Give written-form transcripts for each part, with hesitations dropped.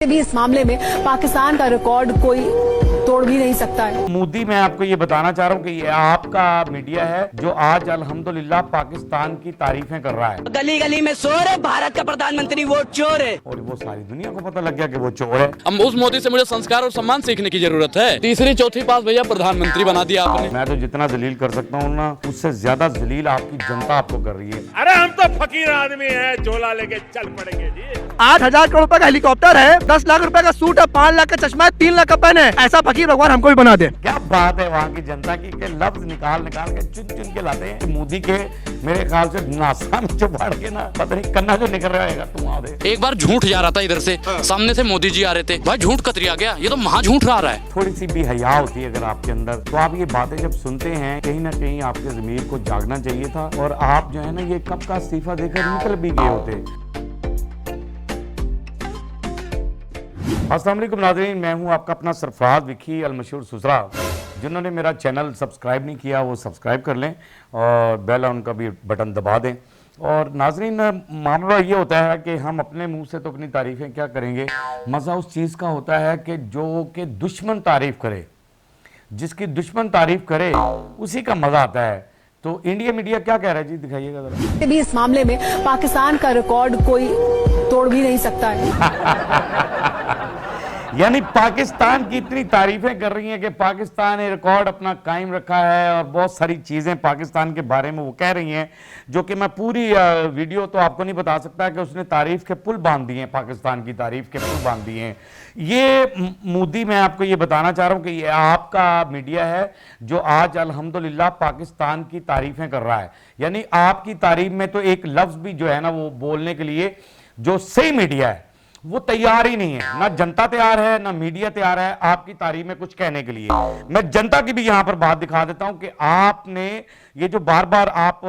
भी इस मामले में पाकिस्तान का रिकॉर्ड कोई तोड़ भी नहीं सकता है। मोदी, मैं आपको ये बताना चाह रहा हूँ कि ये आपका मीडिया है जो आज अल्हम्दुलिल्लाह पाकिस्तान की तारीफें कर रहा है। गली गली में शोर है, भारत का प्रधानमंत्री वो चोर है और वो सारी दुनिया को पता लग गया कि वो चोर है। अब उस मोदी से मुझे संस्कार और सम्मान सीखने की जरूरत है। तीसरी चौथी पास भैया प्रधानमंत्री बना दिया आपने। मैं तो जितना जलील कर सकता हूँ ना, उससे ज्यादा जलील आपकी जनता आपको कर रही है। अरे हम तो फकीर आदमी हैं, झोला लेके चल पड़ेंगे जी। 8,000 करोड़ रुपए का हेलीकॉप्टर है, 10 लाख रुपए का सूट है, 5 लाख का चश्मा है, 3 लाख का पेन है। ऐसा फकीर भगवान हमको भी बना दे। क्या बात है वहाँ की जनता की के लफ्ज निकाल निकाल के चुन चुन के लाते हैं। मोदी के मेरे ख्याल से नासा में जो फाड़ के ना, पता नहीं कन्ना जो निकल रहेगा तुम वहाँ दे। एक बार झूठ जा रहा था इधर से, सामने से मोदी जी आ रहे थे, भाई झूठ कतरिया गया, ये तो महा झूठ रहा है। थोड़ी सी भी हया होती है अगर आपके अंदर, तो आप ये बातें जब सुनते हैं कहीं ना कहीं आपके ज़मीर को जागना चाहिए था। और आप जो है ना, ये कब का इस्तीफा देकर निकल भी गए होते। अस्सलाम वालेकुम नाज़रीन, मैं हूं आपका अपना सरफराज विकी अल मशहूर सुसरा। जिन्होंने मेरा चैनल सब्सक्राइब नहीं किया वो सब्सक्राइब कर लें और बेल आइकन का भी बटन दबा दें। और नाज़रीन, मामला ये होता है कि हम अपने मुंह से तो अपनी तारीफ़ें क्या करेंगे, मज़ा उस चीज़ का होता है कि जो कि दुश्मन तारीफ़ करे, जिसकी दुश्मन तारीफ़ करे उसी का मज़ा आता है। तो इंडिया मीडिया क्या कह रहा है जी, दिखाइएगा जरा। भी इस मामले में पाकिस्तान का रिकॉर्ड कोई तोड़ भी नहीं सकता है। यानी पाकिस्तान की इतनी तारीफें कर रही हैं कि पाकिस्तान ने रिकॉर्ड अपना कायम रखा है और बहुत सारी चीज़ें पाकिस्तान के बारे में वो कह रही हैं, जो कि मैं पूरी वीडियो तो आपको नहीं बता सकता कि उसने तारीफ के पुल बांध दिए हैं, पाकिस्तान की तारीफ के पुल बांध दिए हैं। ये मोदी, मैं आपको ये बताना चाह रहा हूँ कि ये आपका मीडिया है जो आज अल्हम्दुलिल्लाह पाकिस्तान की तारीफें कर रहा है। यानी आपकी तारीफ में तो एक लफ्ज़ भी जो है ना, वो बोलने के लिए जो सही मीडिया है वो तैयार ही नहीं है। ना जनता तैयार है, ना मीडिया तैयार है आपकी तारीफ में कुछ कहने के लिए। मैं जनता की भी यहां पर बात दिखा देता हूं कि आपने ये जो बार बार आप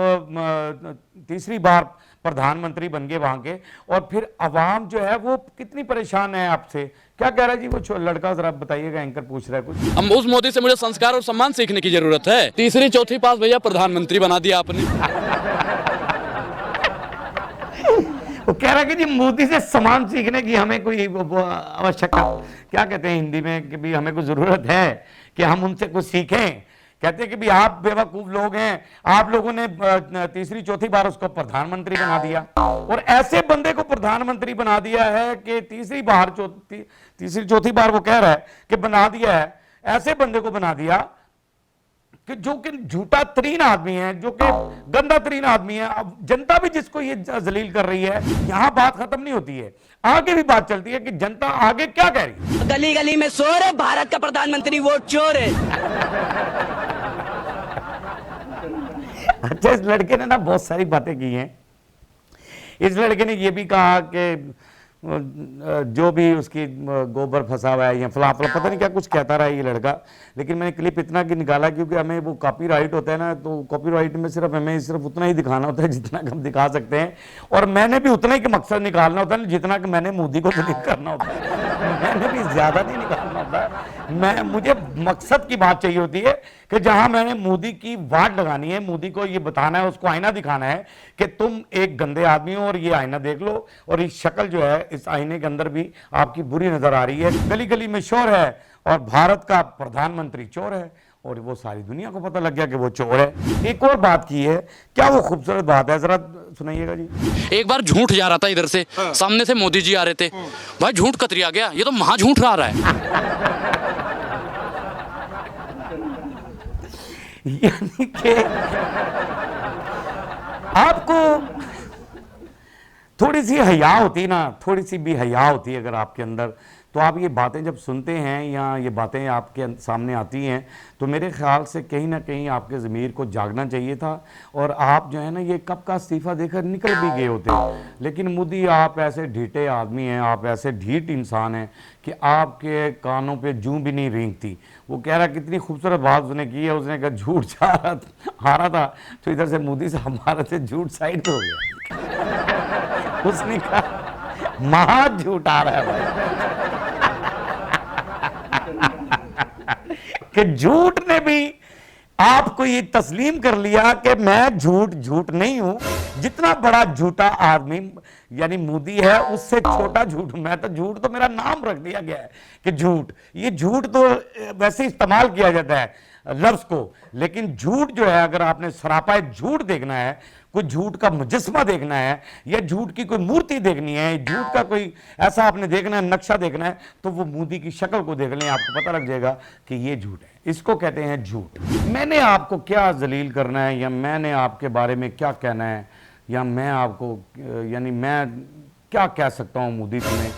तीसरी बार प्रधानमंत्री बन गए वहां के, और फिर अवाम जो है वो कितनी परेशान है आपसे। क्या कह रहा है जी वो लड़का, जरा बताइएगा, एंकर पूछ रहा है कुछ। अब उस मोदी से मुझे संस्कार और सम्मान सीखने की जरूरत है। तीसरी चौथी पास भैया प्रधानमंत्री बना दिया आपने। वो कह रहा है कि जी मोदी से सम्मान सीखने की हमें कोई आवश्यकता, क्या कहते हैं हिंदी में, कि भी हमें कोई जरूरत है कि हम उनसे कुछ सीखें। कहते हैं कि भी आप बेवकूफ लोग हैं, आप लोगों ने तीसरी चौथी बार उसको प्रधानमंत्री बना दिया, और ऐसे बंदे को प्रधानमंत्री बना दिया है कि तीसरी चौथी बार वो कह रहा है कि बना दिया है। ऐसे बंदे को बना दिया कि जो कि झूठा तरीन आदमी है, जो कि गंदा तरीन आदमी है। अब जनता भी जिसको ये जलील कर रही है, यहां बात खत्म नहीं होती है, आगे भी बात चलती है कि जनता आगे क्या कह रही है। गली गली में शोर है, भारत का प्रधानमंत्री वो चोर है। अच्छा, इस लड़के ने ना बहुत सारी बातें की हैं। इस लड़के ने ये भी कहा कि जो भी उसकी गोबर फंसा हुआ है या फला फला, पता नहीं क्या कुछ कहता रहा ये लड़का। लेकिन मैंने क्लिप इतना की निकाला क्योंकि हमें वो कॉपीराइट होता है ना, तो कॉपीराइट में हमें सिर्फ उतना ही दिखाना होता है जितना कि हम दिखा सकते हैं। और मैंने भी उतना ही का मकसद निकालना होता है जितना कि मैंने मोदी को दलील करना होता है। मैंने भी ज्यादा नहीं निकालना होता है। मुझे मकसद की बात चाहिए होती है कि जहां मैंने मोदी की वाट लगानी है, मोदी को ये बताना है, उसको आईना दिखाना है कि तुम एक गंदे आदमी हो और ये आईना देख लो, और इस शक्ल जो है इस आईने के अंदर भी आपकी बुरी नजर आ रही है। गली गली में शोर है और भारत का प्रधानमंत्री चोर है, और वो सारी दुनिया को पता लग गया कि वो चोर है। एक और बात की है, क्या वो खूबसूरत बात है, जरा सुनाइएगा जी। एक बार झूठ जा रहा था इधर से, सामने से मोदी जी आ रहे थे, भाई झूठ कतरिया गया, ये तो महा झूठ रहा है। यानी कि आपको थोड़ी सी हया होती ना, थोड़ी सी भी हया होती है अगर आपके अंदर, तो आप ये बातें जब सुनते हैं या ये बातें आपके सामने आती हैं, तो मेरे ख्याल से कहीं ना कहीं आपके ज़मीर को जागना चाहिए था। और आप जो है ना, ये कब का इस्तीफा देकर निकल भी गए होते। लेकिन मोदी, आप ऐसे ढीठे आदमी हैं, आप ऐसे ढीठ इंसान हैं कि आपके कानों पे जूं भी नहीं रेंगती। वो कह रहा, कितनी खूबसूरत बात उसने की है, उसने कहा झूठ आ रहा था, तो इधर से मोदी से हमारा से झूठ साइड हो गया। उसने कहा महा झूठ आ रहा है भाई। कि झूठ ने भी आपको ये तस्लीम कर लिया कि मैं झूठ नहीं हूं। जितना बड़ा झूठा आदमी यानी मोदी है, उससे छोटा झूठ मैं। तो झूठ तो मेरा नाम रख दिया गया है कि झूठ। ये झूठ तो वैसे इस्तेमाल किया जाता है लफ्ज को, लेकिन झूठ जो है, अगर आपने सरापा झूठ देखना है, कोई झूठ का मुजस्मा देखना है, या झूठ की कोई मूर्ति देखनी है, झूठ का कोई ऐसा आपने देखना है, नक्शा देखना है, तो वो मोदी की शक्ल को देख लें, आपको पता लग जाएगा कि ये झूठ है। इसको कहते हैं झूठ। मैंने आपको क्या जलील करना है, या मैंने आपके बारे में क्या कहना है, या मैं आपको यानी मैं क्या कह सकता हूँ मोदी तुम्हें,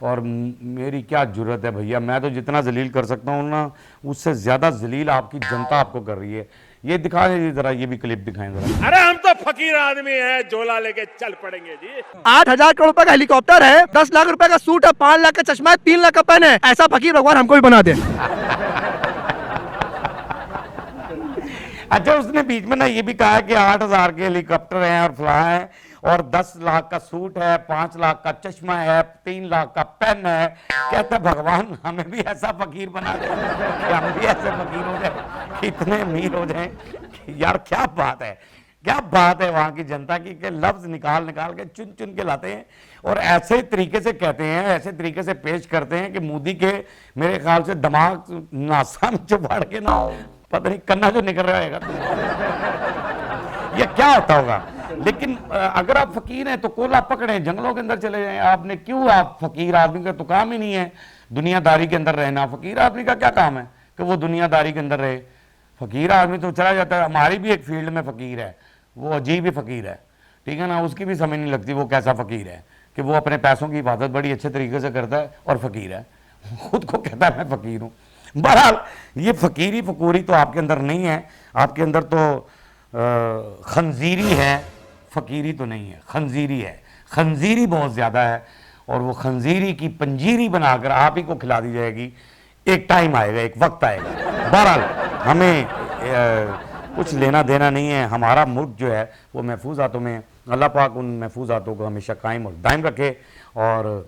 और मेरी क्या जुर्रत है भैया। मैं तो जितना जलील कर सकता हूँ ना, उससे ज्यादा जलील आपकी जनता आपको कर रही है। ये दिखा दीजिए जरा, ये भी क्लिप दिखाएं जरा। अरे हम तो फकीर आदमी हैं, झोला लेके चल पड़ेंगे जी। 8,000 करोड़ रुपए का हेलीकॉप्टर है, 10 लाख रुपए का सूट है, 5 लाख का चश्मा है, 3 लाख का पेन है। ऐसा फकीर भगवान हमको भी बना दे। अच्छा, उसने बीच में ना ये भी कहा कि 8,000 के हेलीकॉप्टर हैं और फ्ला है, और 10 लाख का सूट है, 5 लाख का चश्मा है, 3 लाख का पेन है। कहता भगवान हमें भी ऐसा फकीर बना दे कि हम भी ऐसे फकीर हो जाए, इतने अमीर हो जाए। यार क्या बात है, क्या बात है वहां की जनता की, कि लफ्ज निकाल निकाल के चुन चुन के लाते हैं और ऐसे तरीके से कहते हैं, ऐसे तरीके से पेश करते हैं कि मोदी के मेरे ख्याल से दिमाग नासा में चुपाड़ के ना, पता नहीं कन्ना जो निकल रहा है ये क्या होता होगा। लेकिन अगर आप फकीर हैं तो कोला पकड़े, जंगलों के अंदर चले जाएं। आपने क्यों, आप फकीर आदमी का तो काम ही नहीं है दुनियादारी के अंदर रहना। फकीर आदमी का क्या काम है कि वो दुनियादारी के अंदर रहे। फकीर आदमी तो चला जाता है। हमारी भी एक फील्ड में फकीर है, वो अजीब ही फकीर है, ठीक है ना। उसकी भी समझ नहीं लगती वो कैसा फकीर है, कि वो अपने पैसों की हिफाजत बड़ी अच्छे तरीके से करता है और फकीर है, खुद को कहता है मैं फकीर हूँ। बहरहाल ये फकीरी फकूरी तो आपके अंदर नहीं है, आपके अंदर तो खंजीरी है, फकीरी तो नहीं है, खंजीरी है। खंजीरी बहुत ज़्यादा है, और वो खंजीरी की पंजीरी बनाकर आप ही को खिला दी जाएगी। एक टाइम आएगा, एक वक्त आएगा। बहरहाल हमें कुछ लेना देना नहीं है। हमारा मुल्क जो है वो महफूज हाथों में है। अल्लाह पाक उन महफूज हाथों को हमेशा कायम और दायम रखे, और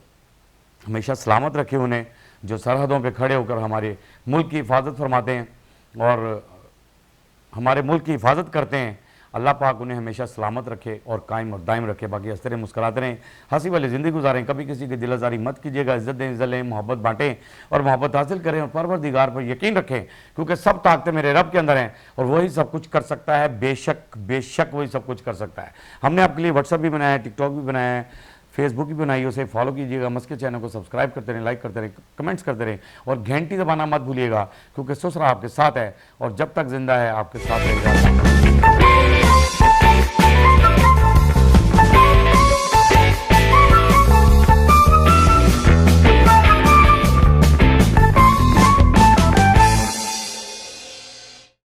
हमेशा सलामत रखे उन्हें, जो सरहदों पे खड़े होकर हमारे मुल्क की हिफाजत फरमाते हैं और हमारे मुल्क की हिफाजत करते हैं। अल्लाह पाक उन्हें हमेशा सलामत रखे और कायम और दायम रखे। बाकी हंसते रहें, मुस्कुराते रहें, हंसी वाली ज़िंदगी गुजारें। कभी किसी की दिलआज़ारी मत कीजिएगा। इज़्ज़त दें, इज़्ज़त लें, मोहब्बत बांटें और मोहब्बत हासिल करें, और परवरदिगार पर यकीन रखें, क्योंकि सब ताकतें मेरे रब के अंदर हैं और वही सब कुछ कर सकता है। बेशक बेशक वही सब कुछ कर सकता है। हमने आपके लिए व्हाट्सअप भी बनाया है, टिकटॉक भी बनाया है, फेसबुक भी बनाई, उसे फॉलो कीजिएगा। मस्के चैनल को सब्सक्राइब करते रहें, लाइक करते रहें, कमेंट्स करते रहें, और घंटी दबाना मत भूलिएगा, क्योंकि ससुरा आपके साथ है और जब तक जिंदा है आपके साथ रहेगा।